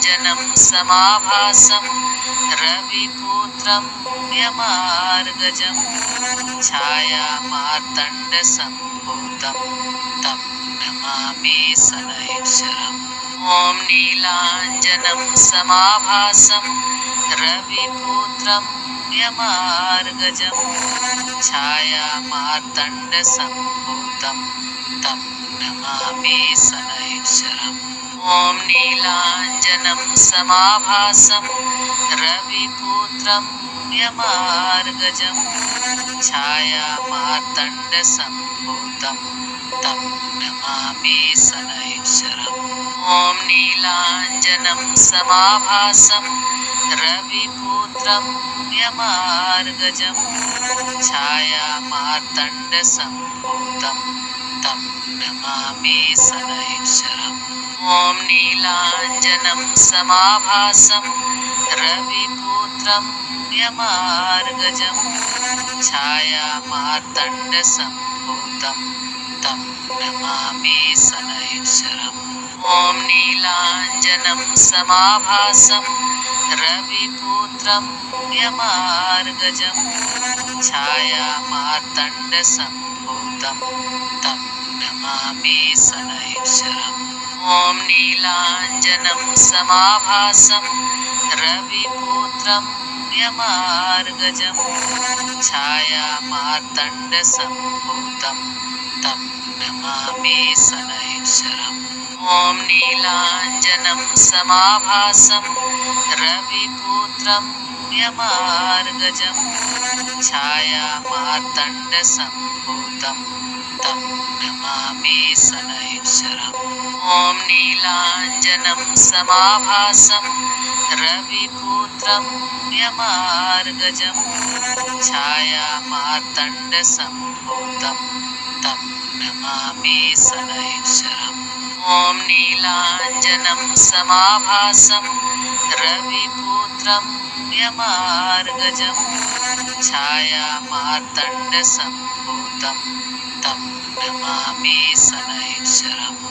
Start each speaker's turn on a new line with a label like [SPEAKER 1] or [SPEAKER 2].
[SPEAKER 1] नीलाञ्जनं समाभासं रविपुत्रं यमार्गजं छायामार्तण्डसम्भूतं तं नमामि शनैश्वरम्। ॐ नीलाञ्जनं समाभासं रविपुत्रं यमार्गजं छायामार्तण्डसम्भूतं तं नमामि शनैश्वरम्। ॐ नीलाञ्जनं समाभासं रविपुत्रं यमार्गजं छायामार्तण्डसम्भूतं तं नमामि शनैश्वरम्। ॐ नीलाञ्जनं समाभासं रविपुत्रं यमार्गजं छायामार्तण्डसम्भूतं तं नमामि शनैश्वरम्। ॐ नीलाञ्जनं समाभासं रविपुत्रं यमार्गजं छायामार्तण्डसम्भूतं तं नमामि शनैश्वरम्। ॐ नीलाञ्जनं समाभासं रविपुत्रं यमार्गजं छायामार्तण्डसम्भूतं तं नमामि शनैश्वरम्। ॐ नीलाञ्जनं समाभासं रविपुत्रं यमार्गजं छायामार्तण्डसम्भूतं तं नमामि शनैश्वरम्। ॐ नीलाञ्जनं समाभासं रविपुत्रं यमार्गजं छायामार्तण्डसम्भूतं तं नमामि शनैश्वरम्। ॐ नीलाञ्जनं समाभासं रविपुत्रं यमार्गजं छायामार्तण्डसम्भूतं तं नमामि शनैश्वरम्। ॐ नीलाञ्जनं समाभासं रविपुत्रं यमार्गजं छायामार्तण्डसम्भूतं तं नमामि शनैश्वरम्।